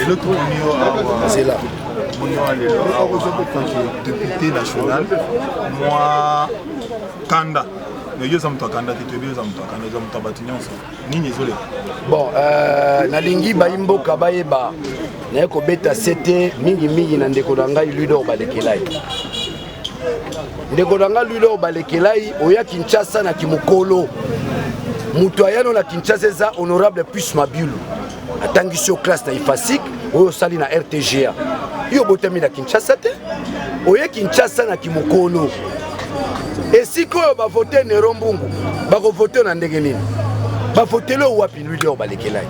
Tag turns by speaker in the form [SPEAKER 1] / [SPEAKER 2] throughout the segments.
[SPEAKER 1] l'autre c'est là. Député national, moi, Kanda. Mais je suis Kanda,
[SPEAKER 2] bon, Nalingi Baimbo Kabayeba, Neko Beta Sete, Mingi Nandekodanga, Ludo Balekelai. Ndekodanga Ludo Balekelai, Oya Kinshasa na Kimokolo. Mutoyano na Kinshasa za honorable plus Mabulu. Atangisio classe na Ifasik, Oyo Sali na RTGA. Yo botami na Kinshasa te, Oya Kinshasa na Kimokolo. Et si ko ba voter Nerombungu, ba ko voter na ndenge nini? Ba voter le wapi lui de Balekelai.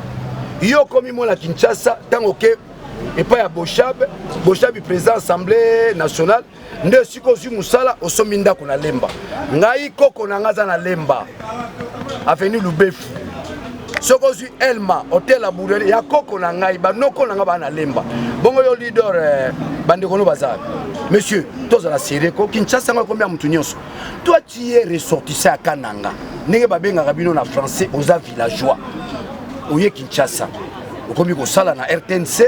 [SPEAKER 2] Yo komi mo na Kinshasa tango ke et pas ya Boshab président assemblée nationale, nde siko zu musala osominda kuna lemba. Ngai koko na ngaza na lemba. Avenue Lubefu. Soko zu Elma hôtel la Bourele ya koko na ngai ba noko na ngaba na lemba. Bongo yo leader bande kono bazar. Monsieur, tous à la série, Kinshasa, combien de gens? Toi, tu es ressortissant à Kananga. N'est pas bien rabino na français aux villageois. Où est Kinshasa? Comme il y a na RTNC,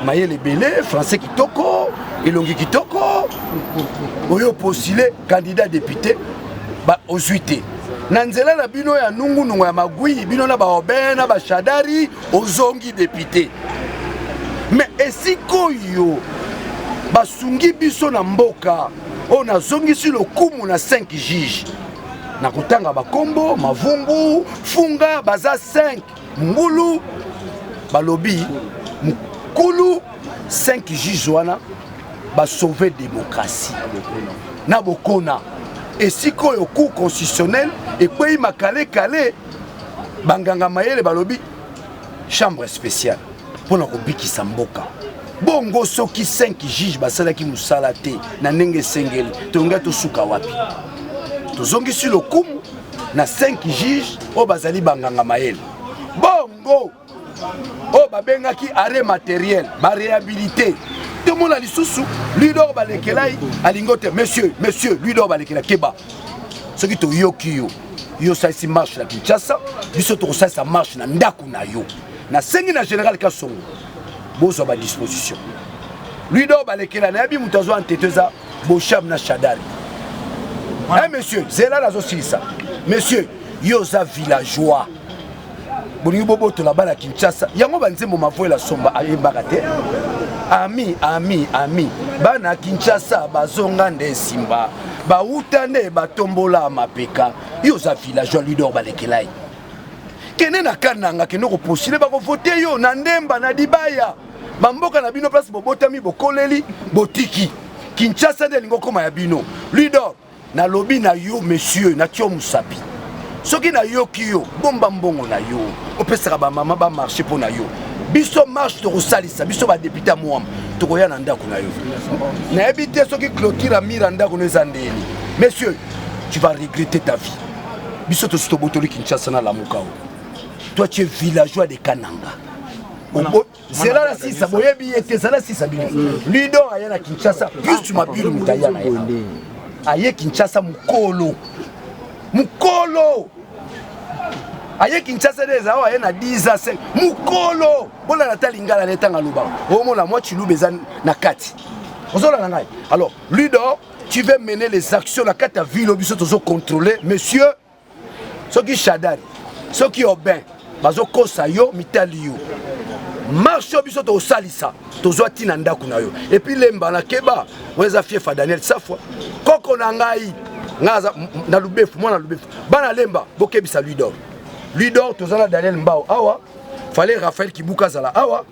[SPEAKER 2] Maye les Belé, français qui toko, Elongi qui toko. Où est postulé candidat député aux 8. Nanzela na bino ya nungu nungu ya magui, bino na ba obena ba shadari, aux ongi député. Mais est-ce que basungi biso na mboka on a zongi sur le kumu na 5 juges na kutanga bakombo mavumbu funga baza 5 ngulu balobi mukulu 5 juges wana ba sauver démocratie na bokona et siko yo cour constitutionnel et puis makale kale banganga mayele balobi chambre spéciale pour na kobikisa mboka. Bongo soki 5 juges basalaki musala te na ndenge sengeli tonga to suka wapi tozongi sur le kumu na 5 juges o bazali banganga mayele bongo o babengaki arrêt matériel ba réhabilité tout le monde a lisusu lui do balekelai alingote monsieur lui do balekela keba soki to yoki yo sa si marche na Kinshasa biso to sa marche na ndaku na yo na sengi na général Kasongo bozo ba disposition lui do balekela na yabi mutazo anteteza Boshab na Shadari. Eh monsieur zela nazo silisa monsieur yoza villageois bolingi bobo to la bala Kinshasa yango banzembo mavoela somba ayembaka te ami bana Kinshasa bazonga nde simba ba utane batombola mapeka yoza villageois lui do balekelai kene na kananga kene ko postule ba ko voter yo na ndemba na dibaya bamboka na bino place bobotami bokoleli botiki Kinshasa de lingo koma ya bino leader na lobi na yo monsieur na tio musapi soki na yo kiyo bomba mbongo na yo opesaka ba mama ba marché po na yo biso marche to rosalisa biso ba député moi to koya na ndako na yo na ebité soki clôture mira ndako no zandeli monsieur tu vas regretter ta vie biso to sto botoli Kinshasa na la mukao toi tu es villageois de Kananga. C'est là si ça boyebi était ça là si ça bien. Lido aya na Kinshasa plus tu m'appelles mutaya na ya. Aye Kinshasa mukolo. Aye Kinshasa des awa aya na 10 à 5 mukolo. Bona na talingala letanga luba. Au moins la moi tu lubeza na kati. Ozola na ngai. Alors Lido tu veux mener les actions la kata ville biso tozo contrôler monsieur soki Shadari soki Obin bazo kosa yo mitali yo. Marche biso to salisa to zwati na ndaku na yo et puis lemba na keba weza fiefa Daniel Safwa koko na ngai ngaza na Lubefu mwana Lubefu bana lemba bokebisa lui d'or to zala Daniel Mbao awa fallait Raphaël Kibuka zala awa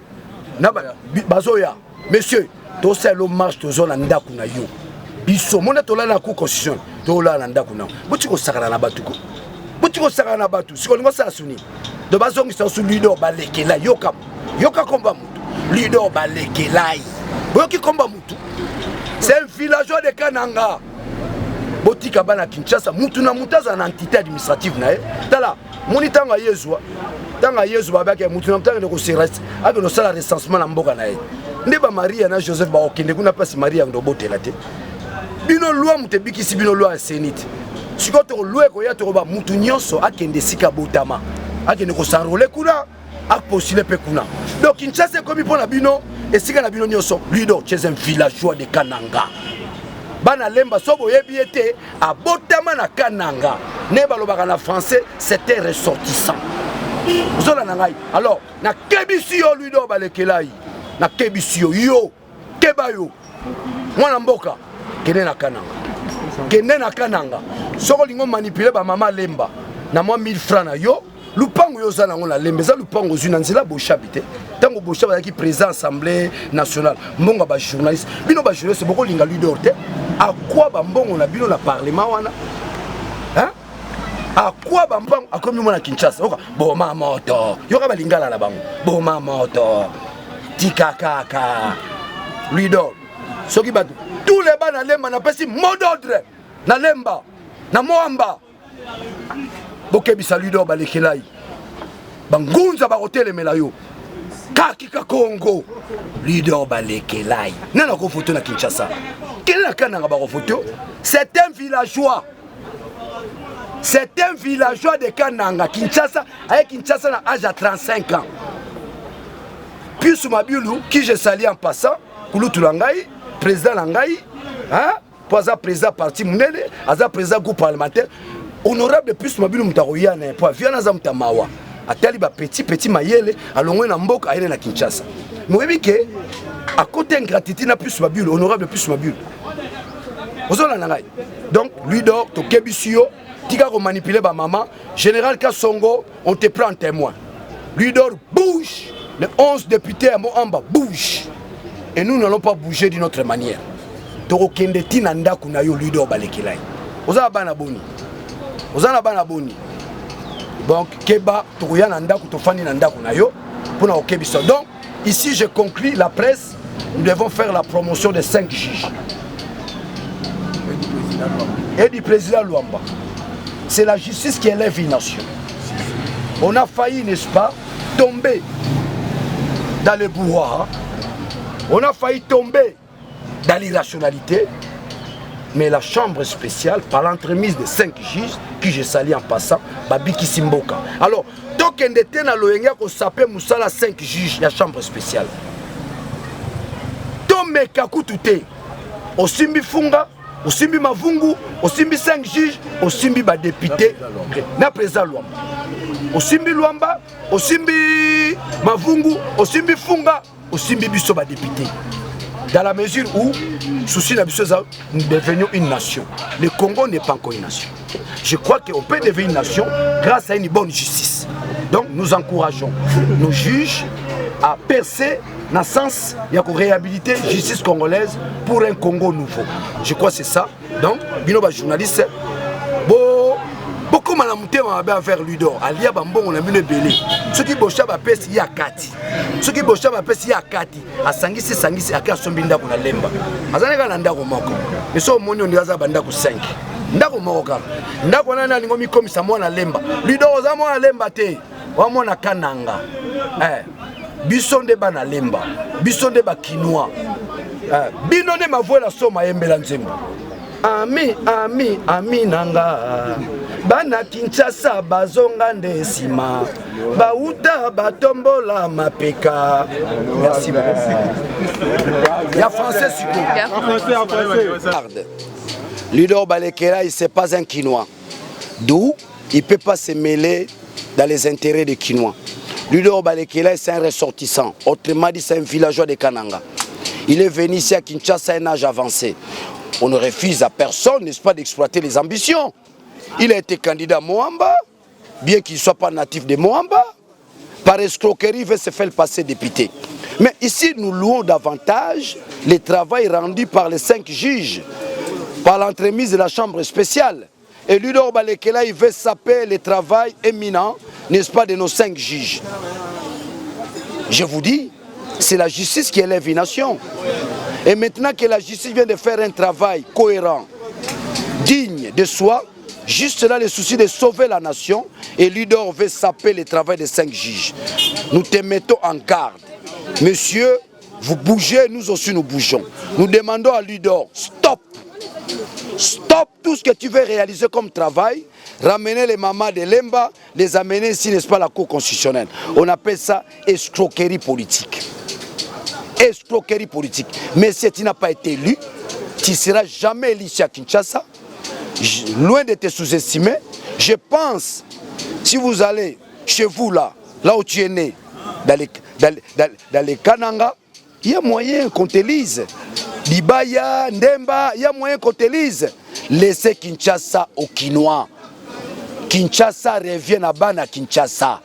[SPEAKER 2] na bazoya monsieur to selo marche to zona ndaku na yo biso mona to la na cour constitution to la na ndaku na buti ko sakana na batuko siko lingo sala suni de bazongi sa su lui d'or balekela yoka komba mutu lido balekelai boyoki komba mutu c'est un villageois de Kananga botika bana Kinshasa mutu na mutaza na entité administrative na tala moni tanga yezu babaka mutu na mutanga ko serest avec le salaire recensement na mboka na nde ba Maria na Joseph ba okende kuna pasi Maria ndo botela te bino loi mutebikisi bino loi senite sikoto loi ko ya to ba mutu nyonso akende sika botama akende ko s'enrôler kuna a postulé Pekuna. Donc Kinshasa comme pour la bino et si la bino nyoso Ludo chez un villageois de Kananga. Bana lemba sobo yebiete a botama na Kananga. Ne balobaka na français c'était ressortissant. Zola nangai. Alors na kebisio Ludo balekelai. Na kebisio yo kebayo. Mwana mboka kene na Kananga. Kene na Kananga. Soko lingo manipuler ba mama lemba. Na moi 1000 francs na yo. Lupango yo za nango na lemba za lupango zuna nzela boshabite. Tango boshaba ki président assemblée nationale. Mbonga ba journaliste. Bino ba journaliste boko linga Ludo te. À quoi ba mbongo na bino na parlement wana? Hein? À quoi ba mbongo akomi mona Kinshasa? Oka boma moto. Yo ka ba lingala la bango. Boma moto. Tikakaka. Ludo. Soki batu tous les bas na lemba na pesi mot d'ordre na lemba na moamba bokebisa Ludo balekelai bangunza bakotelemela yo kakika Congo Ludo balekelai nana ko photo na Kinshasa kene na Kananga bako photo c'est un villageois de Kananga Kinshasa avec Kinshasa na âge à 35 ans puis Mabiulu qui je salue en passant Kulutu Langai président Langai, hein? Pas à président parti Munene, à président groupe parlementaire, honorable plus Mabilu Mutaroyane, pour Viana Zamtamawa, à Taliba petit Mayele, à Longwe Namboka, à na Kinshasa. Mais oui, que à côté ingratitude na plus Mabilu, honorable plus Mabilu. Donc, lui dort, to Kebisio, Tika ko manipuler ba maman, général Kassongo, on te prend témoin. Lui dort, bouge, les 11 députés à Moamba, bouge. Et nous n'allons pas bouger d'une autre manière. Toro kende tina ndaku na yo Ludo balekelai. Oza bana boni. Oza bana boni. Donc keba toro ya ndaku to fani ndaku na yo pour na okebisa. Donc ici je conclus la presse, nous devons faire la promotion de 5 juges. Et du président Luamba. C'est la justice qui élève une nation. On a failli, n'est-ce pas, tomber dans le brouhaha. On a failli tomber dans l'irrationalité, mais la chambre spéciale, par l'entremise de 5 juges, qui je salue en passant, Babiki Simboka. Alors, donc on était dans l'ONG qu'on s'appelle Moussala 5 juges, la chambre spéciale. Tombe Kakutute, au Simbi Funga, au Simbi Mavungu, au Simbi 5 juges, au Simbi député, na président Luamba. Au Simbi Luamba, au Simbi Mavungu, au Simbi Funga, au Simbi Bisso député. Dans la mesure où, souci la Bisso nous devenons une nation. Le Congo n'est pas encore une nation. Je crois qu'on peut devenir une nation grâce à une bonne justice. Donc nous encourageons nos juges à percer dans le sens de réhabiliter la justice congolaise pour un Congo nouveau. Je crois que c'est ça. Donc, binoba journaliste, beaucoup de vers Ludo, Alia Bambon, on a mis le belé. Ceux qui bossent à Pes, il y a Kati. Ceux qui bossent à Pes, il y a Kati. À Sangisi, à Kassombinda pour la Lemba. À Zanega Moko. Mais ce moment, on a Bandako 5. Ndako Moroka. Ndako Nana Lingomi comme ça, moi, la Lemba. Ludo, Zamo, la Lemba, te. Wamona Kananga. Bisonde Bana Lemba. Bisonde Bakinois. Binone ma voix la somme à Embelanzembo. Ami nanga bana Kinshasa bazonga ndesima bauta batombola mapeka. Merci beaucoup. Il y a français français. Ludo Balekela, il n'est pas un Quinois. D'où il ne peut pas se mêler dans les intérêts des Quinois. Ludo Balekela, c'est un ressortissant. Autrement dit, c'est un villageois de Kananga. Il est venu ici à Kinshasa à un âge avancé. On ne refuse à personne, n'est-ce pas, d'exploiter les ambitions. Il a été candidat à Moamba, bien qu'il ne soit pas natif de Moamba. Par escroquerie, il veut se faire passer député. Mais ici, nous louons davantage le travail rendu par les 5 juges, par l'entremise de la chambre spéciale. Et Ludo Balekela, il veut saper le travail éminent, n'est-ce pas, de nos 5 juges. Je vous dis, c'est la justice qui élève une nation. Et maintenant que la justice vient de faire un travail cohérent, digne de soi, juste là le souci de sauver la nation, et Ludo veut saper le travail des 5 juges. Nous te mettons en garde. Monsieur, vous bougez, nous aussi nous bougeons. Nous demandons à Ludo, stop. Stop tout ce que tu veux réaliser comme travail. Ramener les mamans de Lemba, les amener ici, n'est-ce pas, la Cour constitutionnelle. On appelle ça escroquerie politique. Escroquerie politique. Mais si tu n'as pas été élu, tu ne seras jamais élu ici à Kinshasa. Loin de te sous-estimer, je pense, si vous allez chez vous là où tu es né, dans les Kananga, il y a moyen qu'on te lise. Libaya, Ndemba, il y a moyen qu'on te lise. Laissez Kinshasa aux Kinois. Kinshasa revient à Bana Kinshasa.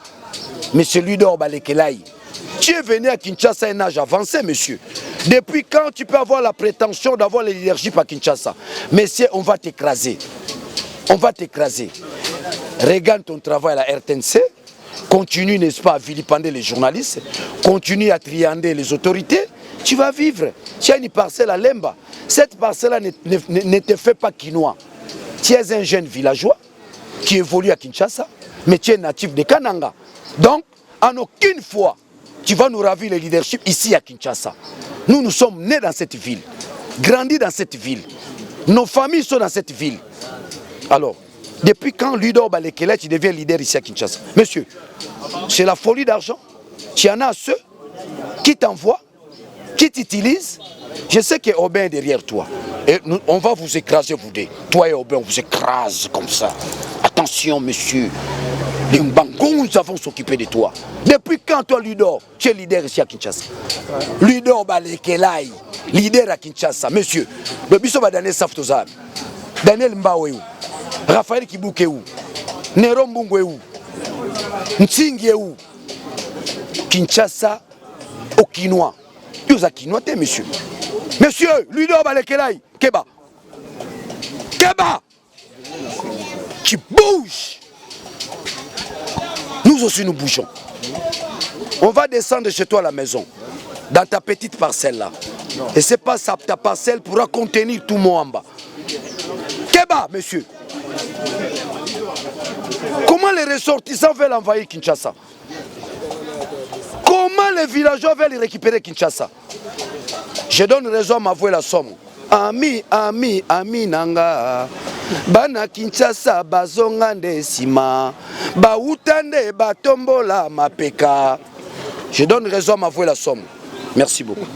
[SPEAKER 2] Monsieur Ludor Balekelaï, tu es venu à Kinshasa à un âge avancé, monsieur. Depuis quand tu peux avoir la prétention d'avoir le leadership à Kinshasa? Monsieur, on va t'écraser. On va t'écraser. Regarde ton travail à la RTNC. Continue, n'est-ce pas, à vilipender les journalistes. Continue à triander les autorités. Tu vas vivre. Tu as une parcelle à Lemba. Cette parcelle-là ne te fait pas quinois. Tu es un jeune villageois qui évolue à Kinshasa, mais tu es natif de Kananga. Donc, en aucune fois, tu vas nous ravir le leadership ici à Kinshasa. Nous, nous sommes nés dans cette ville, grandis dans cette ville. Nos familles sont dans cette ville. Alors, depuis quand Ludor Balekela, tu deviens leader ici à Kinshasa? Monsieur, c'est la folie d'argent. Tu en as ceux qui t'envoient, qui t'utilisent. Je sais que Aubin est derrière toi. Et on va vous écraser, vous deux. Toi et Aubin, on vous écrase comme ça. Attention, monsieur. Les Mbangons, nous avons s'occuper de toi. Depuis quand, toi, Ludor, tu es leader ici à Kinshasa? Ludor Balekelaï, leader à Kinshasa. Monsieur, le biso va Daniel Saftozan, Daniel Mbawe, Raphaël Kibouke, Nero Mbungwe, Ntingi, Kinshasa, au Kinois. Nous à Kinois, monsieur. Monsieur, Ludor Balekelaï, Keba. Keba! Qui bouge! Nous aussi nous bougeons. On va descendre chez toi à la maison, dans ta petite parcelle là. Et c'est pas ça, ta parcelle pourra contenir tout mon en bas. Keba, monsieur. Comment les ressortissants veulent envahir Kinshasa? Comment les villageois veulent récupérer Kinshasa? Je donne raison à m'avouer la somme. Ami nanga. Bana Kinshasa bazonga ndesima. Bautande batombola mapeka. Je donne raison à m'avouer la somme. Merci beaucoup.